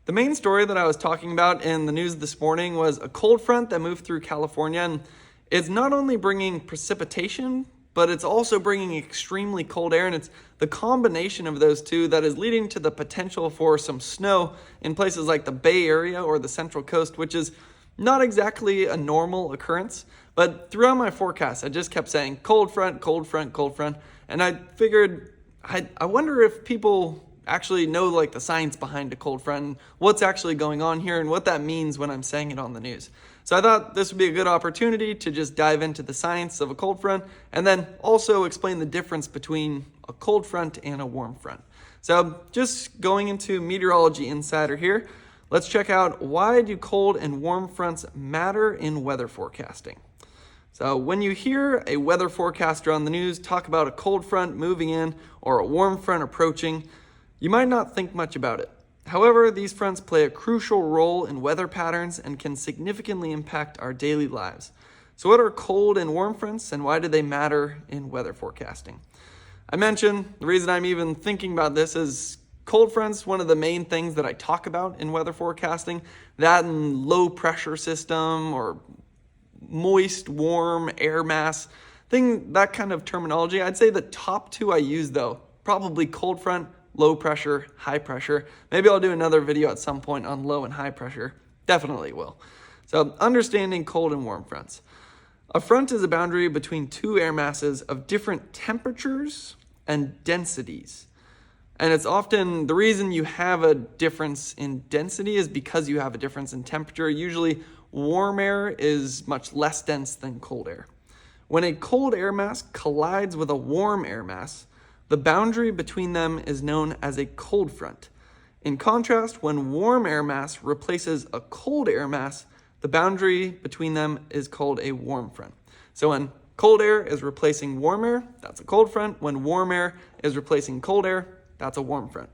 The main story that I was talking about in the news this morning was a cold front that moved through California, and it's not only bringing precipitation, but it's also bringing extremely cold air, and it's the combination of those two that is leading to the potential for some snow in places like the Bay Area or the Central Coast, which is not exactly a normal occurrence. But throughout my forecast, I just kept saying cold front, cold front, cold front, and I figured I wonder if people actually know like the science behind a cold front and what's actually going on here and what that means when I'm saying it on the news. So I thought this would be a good opportunity to just dive into the science of a cold front and then also explain the difference between a cold front and a warm front. So just going into Meteorology Insider here, let's check out why do cold and warm fronts matter in weather forecasting. So when you hear a weather forecaster on the news talk about a cold front moving in or a warm front approaching, you might not think much about it. However, these fronts play a crucial role in weather patterns and can significantly impact our daily lives. So what are cold and warm fronts and why do they matter in weather forecasting? I mentioned the reason I'm even thinking about this is cold fronts, one of the main things that I talk about in weather forecasting, that and low pressure system or moist, warm air mass, that kind of terminology. I'd say the top two I use though, probably cold front, low pressure, high pressure. Maybe I'll do another video at some point on low and high pressure. Definitely will. So understanding cold and warm fronts. A front is a boundary between two air masses of different temperatures and densities. And it's often, the reason you have a difference in density is because you have a difference in temperature. Usually warm air is much less dense than cold air. When a cold air mass collides with a warm air mass, the boundary between them is known as a cold front. In contrast, when warm air mass replaces a cold air mass, the boundary between them is called a warm front. So when cold air is replacing warm air, that's a cold front. When warm air is replacing cold air, that's a warm front.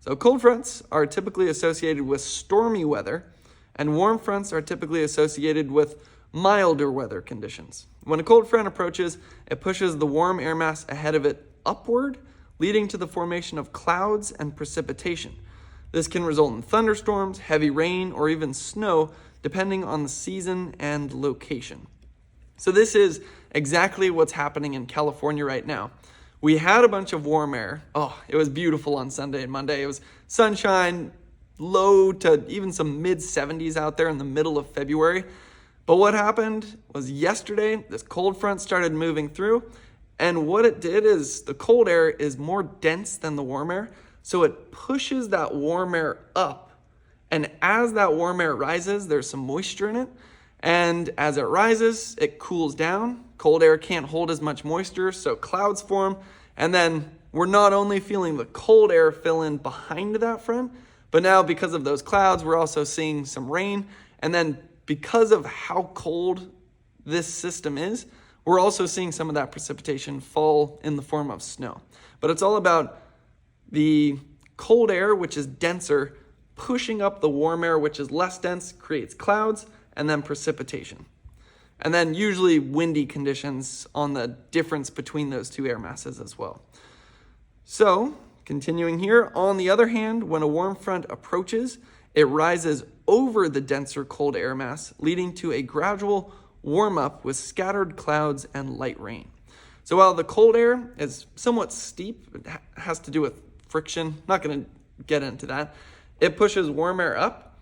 So cold fronts are typically associated with stormy weather, and warm fronts are typically associated with milder weather conditions. When a cold front approaches, it pushes the warm air mass ahead of it upward, leading to the formation of clouds and precipitation. This can result in thunderstorms, heavy rain, or even snow, depending on the season and location. So this is exactly what's happening in California right now. We had a bunch of warm air. Oh, it was beautiful on Sunday and Monday. It was sunshine, low to even some mid 70s out there in the middle of February. But what happened was yesterday, this cold front started moving through. And what it did is the cold air is more dense than the warm air. So it pushes that warm air up. And as that warm air rises, there's some moisture in it. And as it rises, it cools down. Cold air can't hold as much moisture, so clouds form. And then we're not only feeling the cold air fill in behind that front, but now because of those clouds, we're also seeing some rain. And then because of how cold this system is, we're also seeing some of that precipitation fall in the form of snow. But it's all about the cold air, which is denser, pushing up the warm air, which is less dense, creates clouds, and then precipitation. And then usually windy conditions on the difference between those two air masses as well. So, continuing here, on the other hand, when a warm front approaches, it rises over the denser cold air mass, leading to a gradual warm up with scattered clouds and light rain. So while the cold air is somewhat steep, it has to do with friction, not going to get into that, it pushes warm air up.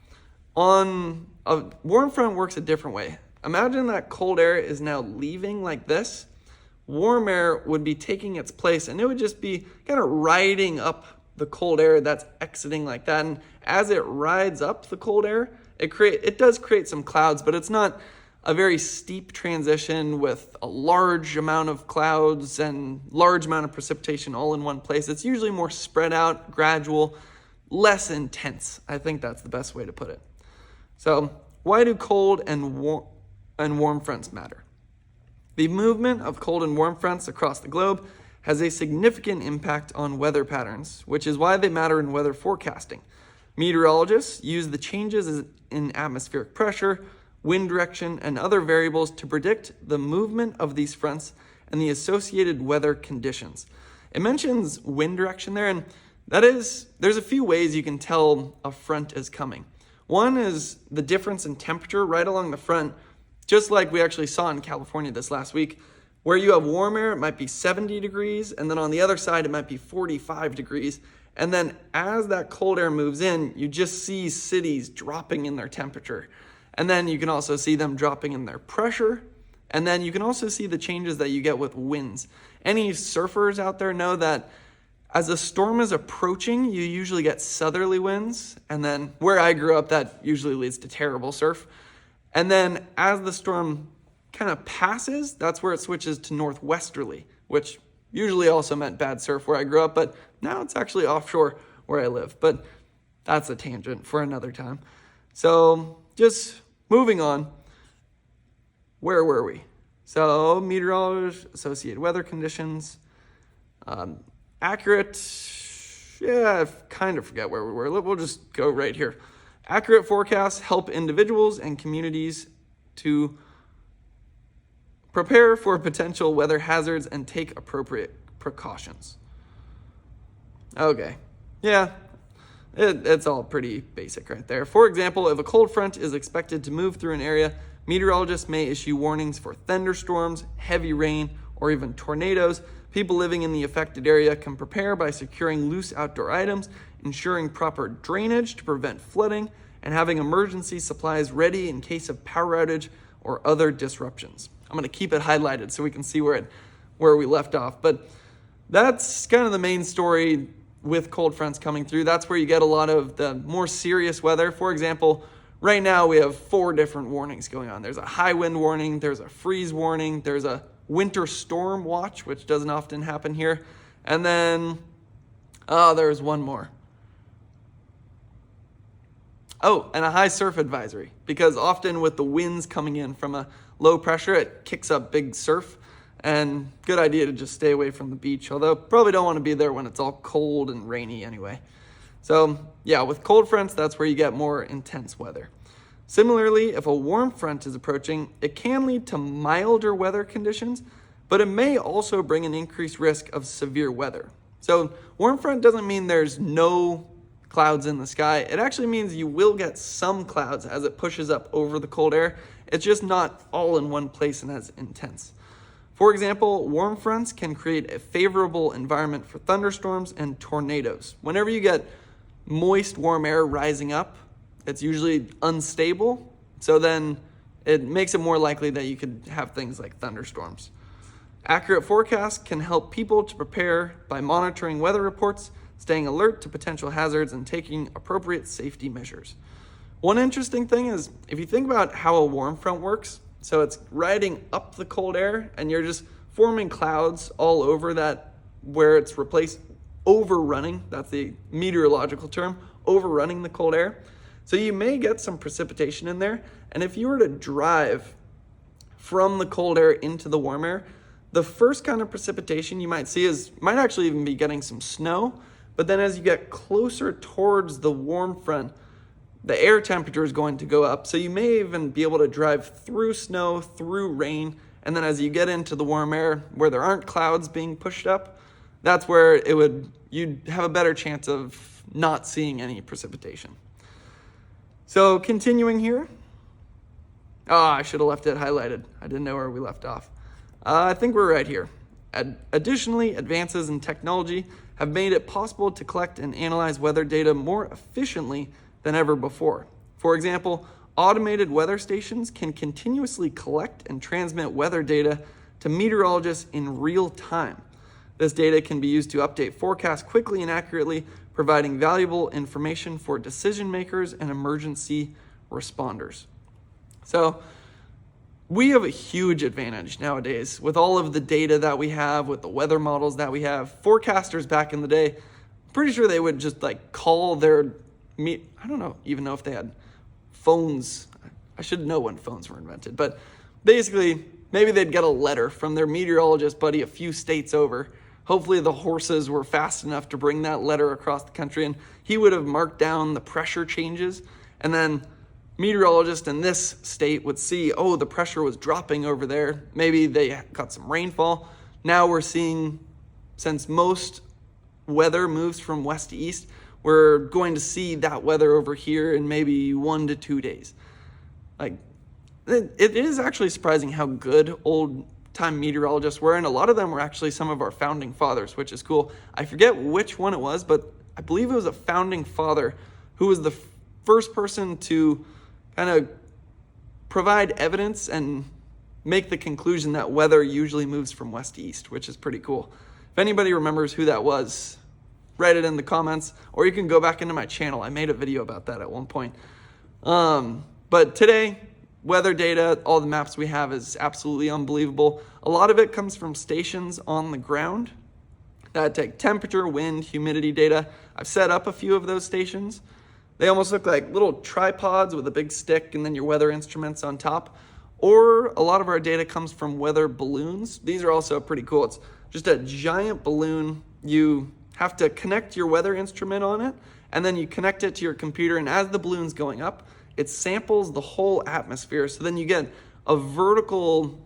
On a warm front works a different way. Imagine that cold air is now leaving like this. Warm air would be taking its place and it would just be kind of riding up the cold air that's exiting like that. And as it rides up the cold air, it does create some clouds, but it's not a very steep transition with a large amount of clouds and large amount of precipitation all in one place. It's usually more spread out, gradual, less intense. I think that's the best way to put it. So why do cold and warm fronts matter? The movement of cold and warm fronts across the globe has a significant impact on weather patterns, which is why they matter in weather forecasting. Meteorologists use the changes in atmospheric pressure, wind direction, and other variables to predict the movement of these fronts and the associated weather conditions. It mentions wind direction there, and There's a few ways you can tell a front is coming. One is the difference in temperature right along the front, just like we actually saw in California this last week. Where you have warm air, it might be 70 degrees, and then on the other side, it might be 45 degrees. And then as that cold air moves in, you just see cities dropping in their temperature. And then you can also see them dropping in their pressure. And then you can also see the changes that you get with winds. Any surfers out there know that as a storm is approaching, you usually get southerly winds. And then where I grew up, that usually leads to terrible surf. And then as the storm kind of passes, that's where it switches to northwesterly, which usually also meant bad surf where I grew up, but now it's actually offshore where I live. But that's a tangent for another time. So just moving on. Where were we? So meteorologists, associated weather conditions, accurate, I kind of forget where we were. We'll just go right here. Accurate forecasts help individuals and communities to prepare for potential weather hazards and take appropriate precautions. Okay, yeah, it's all pretty basic right there. For example, if a cold front is expected to move through an area, meteorologists may issue warnings for thunderstorms, heavy rain, or even tornadoes. People living in the affected area can prepare by securing loose outdoor items, ensuring proper drainage to prevent flooding, and having emergency supplies ready in case of power outage or other disruptions. I'm going to keep it highlighted so we can see where we left off. But that's kind of the main story with cold fronts coming through. That's where you get a lot of the more serious weather. For example, right now we have 4 different warnings going on. There's a high wind warning, there's a freeze warning, there's a winter storm watch, which doesn't often happen here. And then, there's one more. Oh, and a high surf advisory, because often with the winds coming in from a low pressure, it kicks up big surf, and good idea to just stay away from the beach, although probably don't want to be there when it's all cold and rainy anyway. So yeah, with cold fronts, that's where you get more intense weather. Similarly, if a warm front is approaching, it can lead to milder weather conditions, but it may also bring an increased risk of severe weather. So warm front doesn't mean there's no clouds in the sky. It actually means you will get some clouds as it pushes up over the cold air. It's just not all in one place and as intense. For example, warm fronts can create a favorable environment for thunderstorms and tornadoes. Whenever you get moist, warm air rising up, it's usually unstable. So then it makes it more likely that you could have things like thunderstorms. Accurate forecasts can help people to prepare by monitoring weather reports, staying alert to potential hazards, and taking appropriate safety measures. One interesting thing is, if you think about how a warm front works, so it's riding up the cold air and you're just forming clouds all over that where it's replaced, overrunning, that's the meteorological term, overrunning the cold air. So you may get some precipitation in there, and if you were to drive from the cold air into the warm air, the first kind of precipitation you might see might actually even be getting some snow, but then as you get closer towards the warm front, the air temperature is going to go up. So you may even be able to drive through snow, through rain, and then as you get into the warm air where there aren't clouds being pushed up, that's where you'd have a better chance of not seeing any precipitation. So continuing here. I should have left it highlighted. I didn't know where we left off. I think we're right here. Additionally, advances in technology have made it possible to collect and analyze weather data more efficiently than ever before. For example, automated weather stations can continuously collect and transmit weather data to meteorologists in real time. This data can be used to update forecasts quickly and accurately, providing valuable information for decision makers and emergency responders. So we have a huge advantage nowadays with all of the data that we have, with the weather models that we have. Forecasters back in the day, I'm pretty sure they would just call their I don't even know if they had phones. I should know when phones were invented, but basically maybe they'd get a letter from their meteorologist buddy a few states over. Hopefully the horses were fast enough to bring that letter across the country, and he would have marked down the pressure changes, and then meteorologist in this state would see, the pressure was dropping over there. Maybe they got some rainfall. Now we're seeing, since weather moves from west to east, we're going to see that weather over here in maybe 1 to 2 days. Like, it is actually surprising how good old-time meteorologists were, and a lot of them were actually some of our founding fathers, which is cool. I forget which one it was, but I believe it was a founding father who was the first person to kind of provide evidence and make the conclusion that weather usually moves from west to east, which is pretty cool. If anybody remembers who that was, write it in the comments, or you can go back into my channel. I made a video about that at one point. But today, weather data, all the maps we have is absolutely unbelievable. A lot of it comes from stations on the ground that take temperature, wind, humidity data. I've set up a few of those stations. They almost look like little tripods with a big stick and then your weather instruments on top. Or a lot of our data comes from weather balloons. These are also pretty cool. It's just a giant balloon. You have to connect your weather instrument on it, and then you connect it to your computer, and as the balloon's going up, it samples the whole atmosphere, so then you get a vertical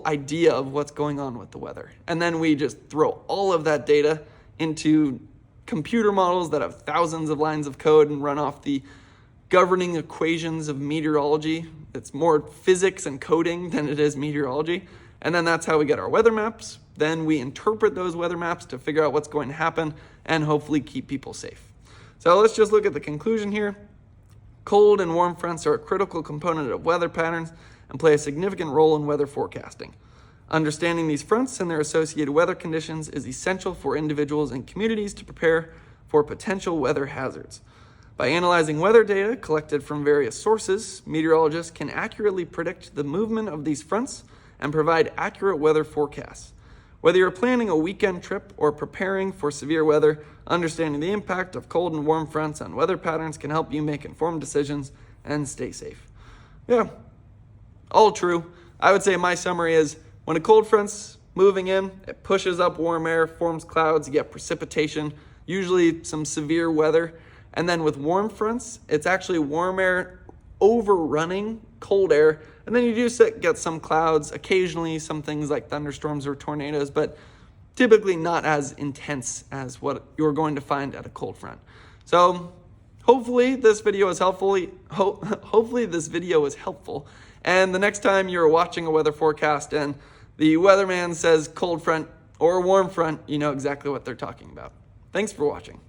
idea of what's going on with the weather. And then we just throw all of that data into computer models that have thousands of lines of code and run off the governing equations of meteorology. It's more physics and coding than it is meteorology. And then that's how we get our weather maps. Then we interpret those weather maps to figure out what's going to happen and hopefully keep people safe. So let's just look at the conclusion here. Cold and warm fronts are a critical component of weather patterns and play a significant role in weather forecasting. Understanding these fronts and their associated weather conditions is essential for individuals and communities to prepare for potential weather hazards. By analyzing weather data collected from various sources, meteorologists can accurately predict the movement of these fronts and provide accurate weather forecasts. Whether you're planning a weekend trip or preparing for severe weather, understanding the impact of cold and warm fronts on weather patterns can help you make informed decisions and stay safe. Yeah, all true. I would say my summary is when a cold front's moving in, it pushes up warm air, forms clouds, you get precipitation, usually some severe weather. And then with warm fronts, it's actually warm air overrunning cold air. And then you do get some clouds, occasionally some things like thunderstorms or tornadoes, but typically not as intense as what you're going to find at a cold front. So hopefully this video is helpful. Hopefully this video is helpful. And the next time you're watching a weather forecast and the weatherman says cold front or warm front, you know exactly what they're talking about. Thanks for watching.